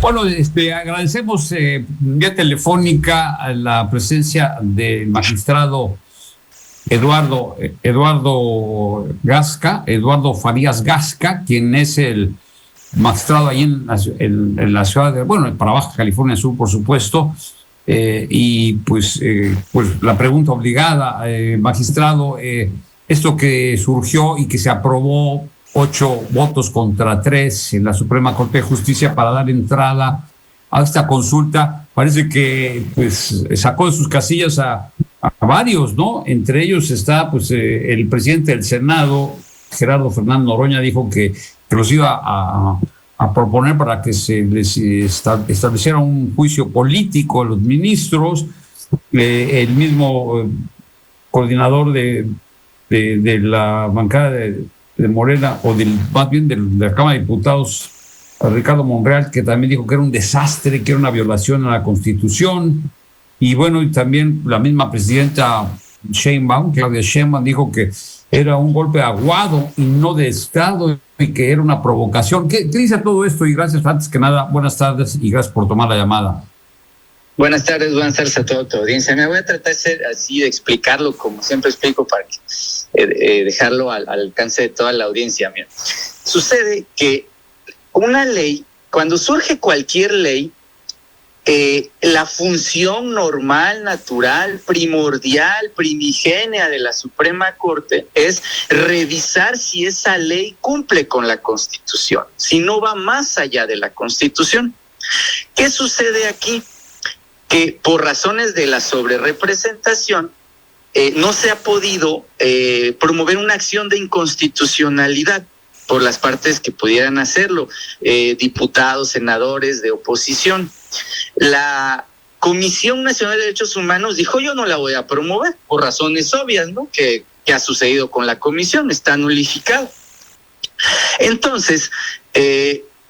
Bueno, agradecemos vía telefónica la presencia del magistrado Eduardo Farías Gasca, quien es el magistrado ahí en la ciudad de, bueno, para Baja California Sur, por supuesto. Y pues la pregunta obligada, magistrado, esto que surgió y que se aprobó 8 votos contra 3 en la Suprema Corte de Justicia para dar entrada a esta consulta, parece que pues sacó de sus casillas a varios, ¿no? Entre ellos está pues el presidente del Senado, Gerardo Fernández Noroña, dijo que los iba a proponer para que se les estableciera un juicio político a los ministros. El mismo coordinador de la bancada de Morena, o más bien de la Cámara de Diputados, Ricardo Monreal, que también dijo que era un desastre, que era una violación a la Constitución. Y bueno, y también la misma presidenta Claudia Sheinbaum, dijo que era un golpe aguado y no de Estado y que era una provocación. ¿Qué dice todo esto? Y gracias, antes que nada, buenas tardes y gracias por tomar la llamada. Buenas tardes a toda tu audiencia. Me voy a tratar así de explicarlo como siempre explico para que, dejarlo al alcance de toda la audiencia. Mira, sucede que una ley, cuando surge cualquier ley, la función normal, natural, primordial, primigenia de la Suprema Corte es revisar si esa ley cumple con la Constitución, si no va más allá de la Constitución. ¿Qué sucede aquí? Que por razones de la sobrerepresentación no se ha podido promover una acción de inconstitucionalidad por las partes que pudieran hacerlo, diputados, senadores de oposición. La Comisión Nacional de Derechos Humanos dijo: yo no la voy a promover, por razones obvias, ¿no? Que ha sucedido con la comisión, está nulificado. Entonces,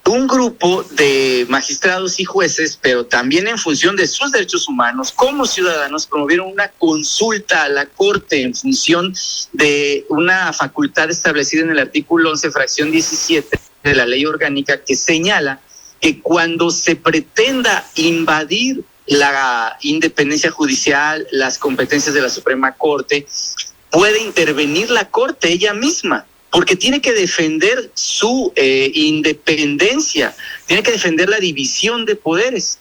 un grupo de magistrados y jueces, pero también en función de sus derechos humanos, como ciudadanos, promovieron una consulta a la Corte en función de una facultad establecida en el artículo 11, fracción 17 de la Ley Orgánica, que señala que cuando se pretenda invadir la independencia judicial, las competencias de la Suprema Corte, puede intervenir la Corte ella misma, porque tiene que defender su independencia, tiene que defender la división de poderes.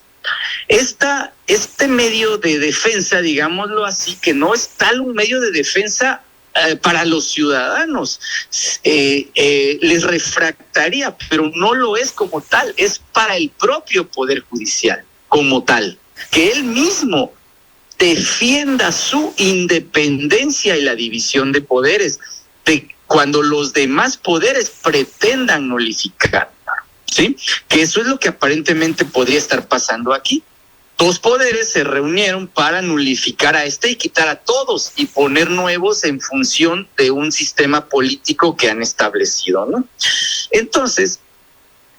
Este medio de defensa, digámoslo así, que no es tal un medio de defensa para los ciudadanos, les refractaría, pero no lo es como tal, es para el propio Poder Judicial como tal, que él mismo defienda su independencia y la división de poderes, cuando los demás poderes pretendan nulificar, ¿sí? Que eso es lo que aparentemente podría estar pasando aquí. 2 poderes se reunieron para nulificar a y quitar a todos y poner nuevos en función de un sistema político que han establecido, ¿no? Entonces,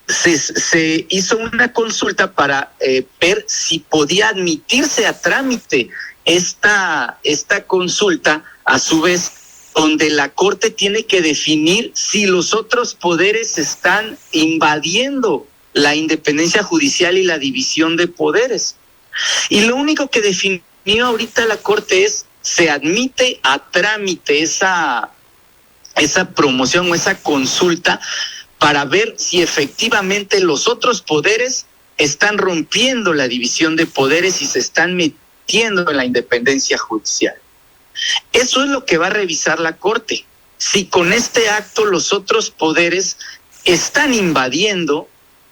se hizo una consulta para ver si podía admitirse a trámite esta consulta, a su vez, donde la Corte tiene que definir si los otros poderes están invadiendo la independencia judicial y la división de poderes. Y lo único que definió ahorita la Corte es: se admite a trámite esa promoción o esa consulta para ver si efectivamente los otros poderes están rompiendo la división de poderes y se están metiendo en la independencia judicial. Eso es lo que va a revisar la Corte. Si con este acto los otros poderes están invadiendo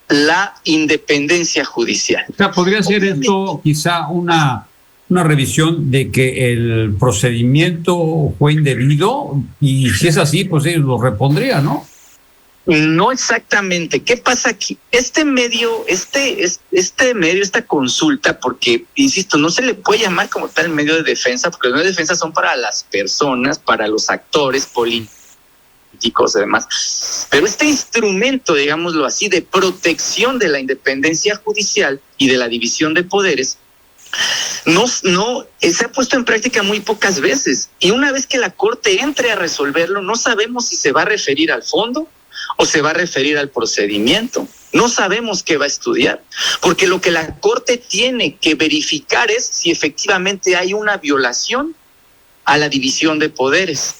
la independencia judicial. O sea, podría ser esto quizá una revisión de que el procedimiento fue indebido, y si es así, pues ellos lo repondrían, ¿no? No exactamente. ¿Qué pasa aquí? Esta consulta, porque, insisto, no se le puede llamar como tal medio de defensa, porque los medios de defensa son para las personas, para los actores políticos y demás. Pero este instrumento, digámoslo así, de protección de la independencia judicial y de la división de poderes, no se ha puesto en práctica muy pocas veces. Y una vez que la Corte entre a resolverlo, no sabemos si se va a referir al fondo o se va a referir al procedimiento. No sabemos qué va a estudiar, porque lo que la Corte tiene que verificar es si efectivamente hay una violación a la división de poderes.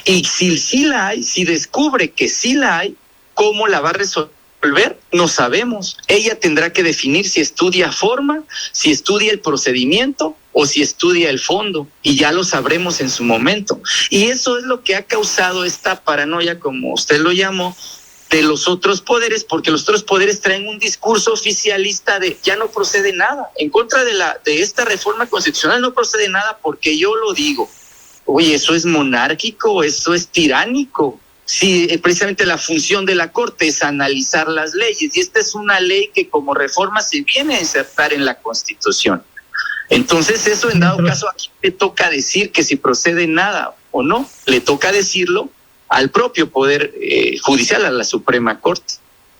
Y si sí la hay, si descubre que sí la hay, ¿cómo la va a resolver? No sabemos. Ella tendrá que definir si estudia forma, si estudia el procedimiento o si estudia el fondo, y ya lo sabremos en su momento. Y eso es lo que ha causado esta paranoia, como usted lo llamó, de los otros poderes, porque los otros poderes traen un discurso oficialista de ya no procede nada. En contra de esta reforma constitucional no procede nada porque yo lo digo. Oye, eso es monárquico, eso es tiránico. Sí, precisamente la función de la Corte es analizar las leyes, y esta es una ley que como reforma se viene a insertar en la Constitución. Entonces eso, en dado caso, aquí le toca decir que si procede nada o no, le toca decirlo al propio Poder Judicial, a la Suprema Corte.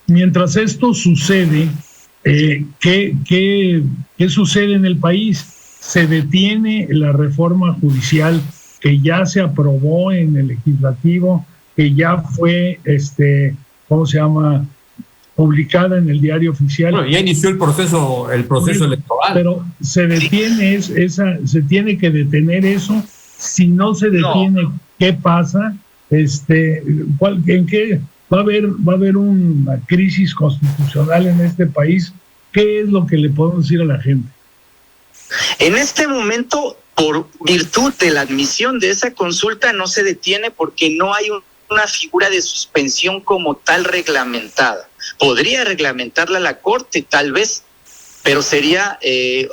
Mientras esto sucede, ¿qué sucede en el país? Se detiene la reforma judicial que ya se aprobó en el legislativo, que ya fue, publicada en el Diario Oficial. Bueno, ya inició el proceso electoral. Pero se detiene se tiene que detener eso. Si no se detiene, ¿qué pasa? ¿En qué va a haber una crisis constitucional en este país? ¿Qué es lo que le podemos decir a la gente? En este momento, por virtud de la admisión de esa consulta, no se detiene porque no hay una figura de suspensión como tal reglamentada. Podría reglamentarla la Corte, tal vez, pero sería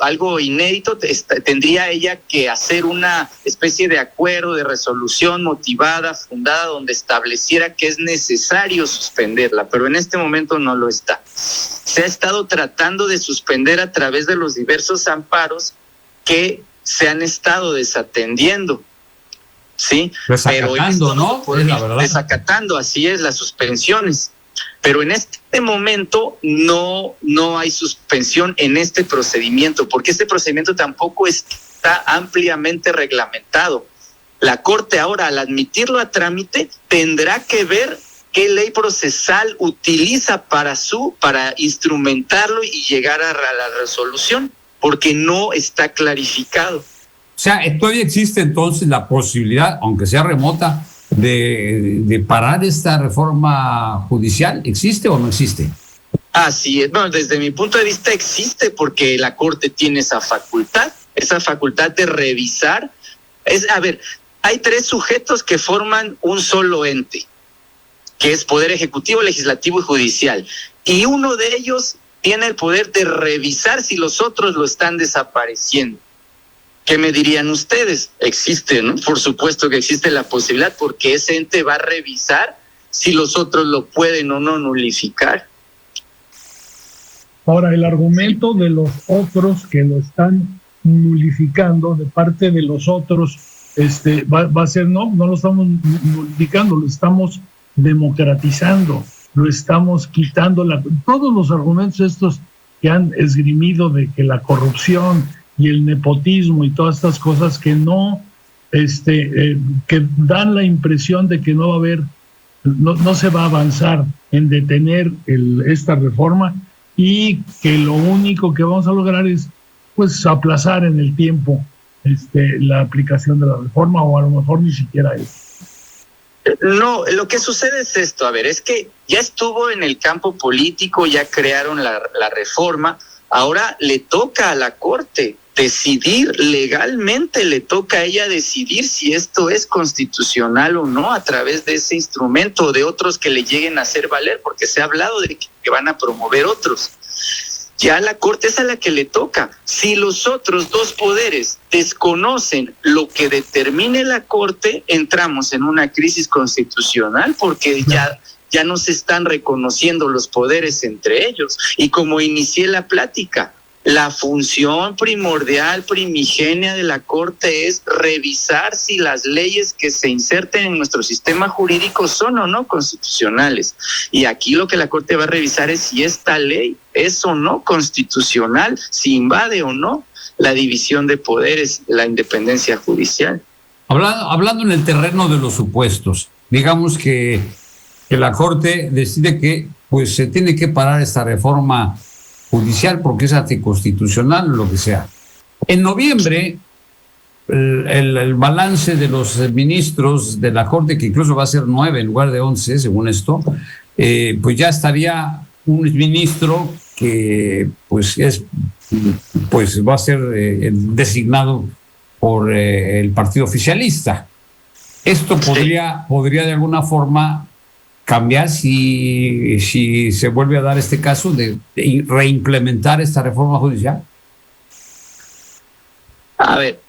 algo inédito. Tendría ella que hacer una especie de acuerdo, de resolución motivada, fundada, donde estableciera que es necesario suspenderla, pero en este momento no lo está. Se ha estado tratando de suspender a través de los diversos amparos que se han estado desatendiendo. Sí, desacatando, ¿no? Es la verdad. Desacatando, así es, las suspensiones. Pero en este momento no hay suspensión en este procedimiento, porque este procedimiento tampoco está ampliamente reglamentado. La Corte ahora, al admitirlo a trámite, tendrá que ver qué ley procesal utiliza para instrumentarlo y llegar a la resolución, porque no está clarificado. O sea, todavía existe entonces la posibilidad, aunque sea remota, de parar esta reforma judicial. ¿Existe o no existe? Así es. Bueno, desde mi punto de vista existe, porque la Corte tiene esa facultad de revisar. Hay tres sujetos que forman un solo ente, que es Poder Ejecutivo, Legislativo y Judicial. Y uno de ellos tiene el poder de revisar si los otros lo están desapareciendo. ¿Qué me dirían ustedes? Existe, ¿no? Por supuesto que existe la posibilidad, porque ese ente va a revisar si los otros lo pueden o no nulificar. Ahora, el argumento de los otros que lo están nulificando, de parte de los otros, va a ser no lo estamos nulificando, lo estamos democratizando, lo estamos quitando. Todos los argumentos estos que han esgrimido de que la corrupción y el nepotismo y todas estas cosas que que dan la impresión de que no se va a avanzar en detener esta reforma, y que lo único que vamos a lograr es pues aplazar en el tiempo la aplicación de la reforma, o a lo mejor ni siquiera eso. No, lo que sucede es esto, es que ya estuvo en el campo político, ya crearon la reforma, ahora le toca a la Corte decidir legalmente, le toca a ella decidir si esto es constitucional o no a través de ese instrumento o de otros que le lleguen a hacer valer, porque se ha hablado de que van a promover otros. Ya la Corte es a la que le toca. Si los otros dos poderes desconocen lo que determine la Corte, entramos en una crisis constitucional, porque ya no se están reconociendo los poderes entre ellos. Y como inicié la plática, la función primordial, primigenia de la Corte es revisar si las leyes que se inserten en nuestro sistema jurídico son o no constitucionales. Y aquí lo que la Corte va a revisar es si esta ley es o no constitucional, si invade o no la división de poderes, la independencia judicial. Hablando en el terreno de los supuestos, digamos que la Corte decide que pues se tiene que parar esta reforma judicial porque es anticonstitucional o lo que sea. En noviembre, el balance de los ministros de la Corte, que incluso va a ser 9 en lugar de 11, según esto, pues ya estaría un ministro que pues va a ser designado por el partido oficialista. Esto podría de alguna forma cambiar si se vuelve a dar este caso de reimplementar esta reforma judicial. A ver,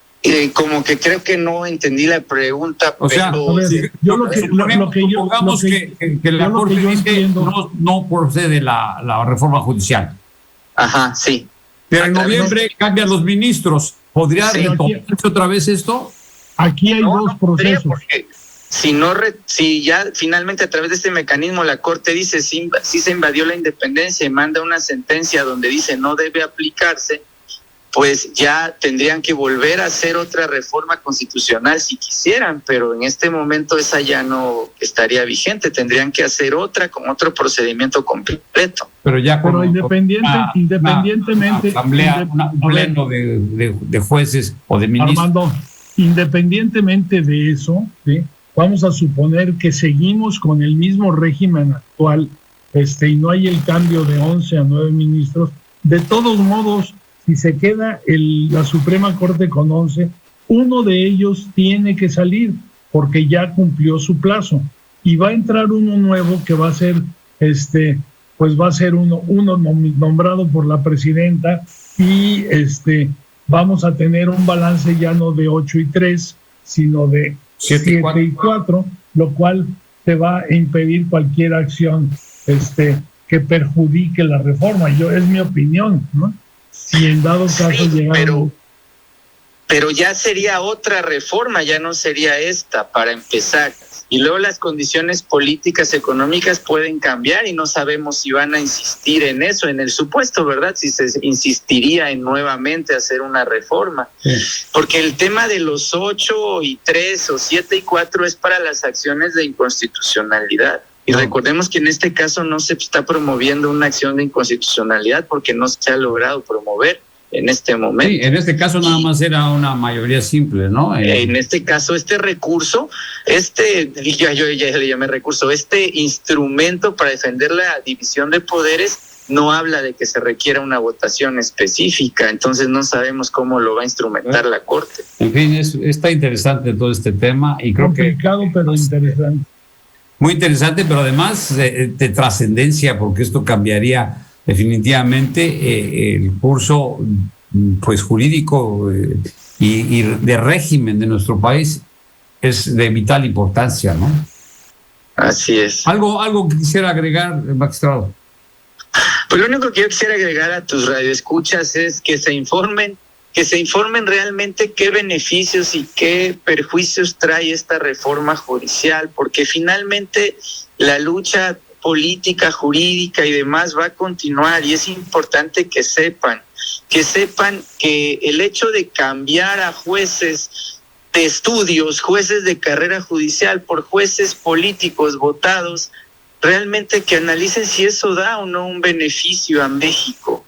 como que creo que no entendí la pregunta. O sea, supongamos que la Corte dice no procede la reforma judicial. Ajá, sí. Pero en noviembre cambian los ministros. ¿Podría retomarse otra vez esto? Aquí hay dos procesos. Porque si ya finalmente a través de este mecanismo la Corte dice si se invadió la independencia y manda una sentencia donde dice no debe aplicarse, pues ya tendrían que volver a hacer otra reforma constitucional si quisieran, pero en este momento esa ya no estaría vigente, tendrían que hacer otra con otro procedimiento completo. Pero ya pero independientemente un pleno de jueces o de ministros. Armando, independientemente de eso, ¿sí? Vamos a suponer que seguimos con el mismo régimen actual, y no hay el cambio de 11 a 9 ministros. De todos modos, si se queda la Suprema Corte con 11, uno de ellos tiene que salir porque ya cumplió su plazo y va a entrar uno nuevo que va a ser pues va a ser uno nombrado por la presidenta y vamos a tener un balance ya no de 8-3, sino de 7-4, lo cual te va a impedir cualquier acción que perjudique la reforma. Es mi opinión, ¿no? Si en dado caso llegamos... Pero ya sería otra reforma, ya no sería esta, para empezar. Y luego las condiciones políticas, económicas pueden cambiar y no sabemos si van a insistir en eso, en el supuesto, ¿verdad? Si se insistiría en nuevamente hacer una reforma. Sí. Porque el tema de los 8-3 o 7-4 es para las acciones de inconstitucionalidad. Y recordemos que en este caso no se está promoviendo una acción de inconstitucionalidad porque no se ha logrado promover en este momento. Sí, en este caso nada más era una mayoría simple, ¿no? En este caso, este recurso, yo ya le llamé recurso, este instrumento para defender la división de poderes no habla de que se requiera una votación específica, entonces no sabemos cómo lo va a instrumentar la Corte. En fin, está interesante todo este tema y creo complicado, pero interesante. Muy interesante, pero además de trascendencia, porque esto cambiaría definitivamente el curso pues jurídico y de régimen de nuestro país. Es de vital importancia, ¿no? Así es. ¿Algo que quisiera agregar, magistrado? Pues lo único que yo quisiera agregar a tus radioescuchas es que se informen realmente qué beneficios y qué perjuicios trae esta reforma judicial, porque finalmente la lucha política, jurídica y demás va a continuar y es importante que sepan que el hecho de cambiar a jueces de estudios, jueces de carrera judicial por jueces políticos votados, realmente que analicen si eso da o no un beneficio a México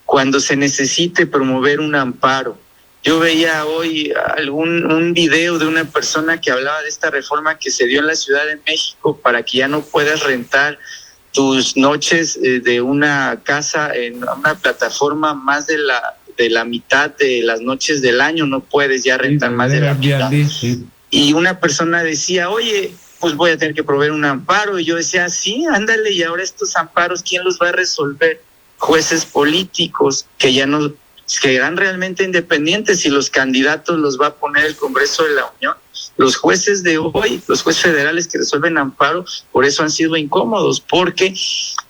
cuando se necesite promover un amparo. Yo veía hoy un video de una persona que hablaba de esta reforma que se dio en la Ciudad de México para que ya no puedas rentar tus noches de una casa en una plataforma más de la mitad de las noches del año, no puedes ya rentar más de la mitad. Y una persona decía, oye, pues voy a tener que proveer un amparo. Y yo decía, sí, ándale, y ahora estos amparos, ¿quién los va a resolver? Jueces políticos que ya no serán realmente independientes y los candidatos los va a poner el Congreso de la Unión. Los jueces de hoy, los jueces federales que resuelven amparo, por eso han sido incómodos, porque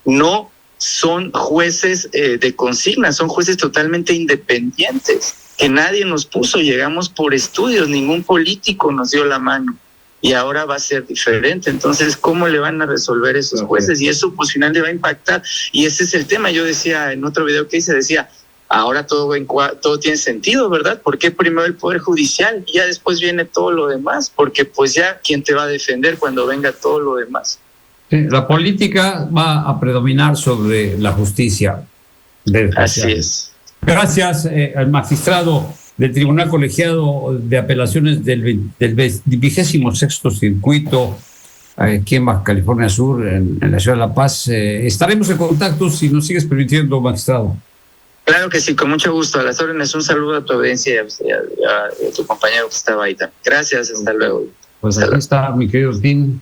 no son jueces de consigna, son jueces totalmente independientes, que nadie nos puso, llegamos por estudios, ningún político nos dio la mano. Y ahora va a ser diferente. Entonces, ¿cómo le van a resolver esos jueces? Y eso, pues, finalmente va a impactar. Y ese es el tema. Yo decía en otro video que hice, decía, ahora todo tiene sentido, ¿verdad? ¿Por qué primero el Poder Judicial y ya después viene todo lo demás? Porque, pues, ya, ¿quién te va a defender cuando venga todo lo demás? Sí, la política va a predominar sobre la justicia. Así es. Gracias al magistrado del Tribunal Colegiado de Apelaciones del 26º Circuito aquí en Baja California Sur, en la ciudad de La Paz. Estaremos en contacto si nos sigues permitiendo, magistrado. Claro que sí, con mucho gusto. A las órdenes, un saludo a tu audiencia y a tu compañero que estaba ahí también. Gracias, hasta luego. Pues aquí está mi querido Tim.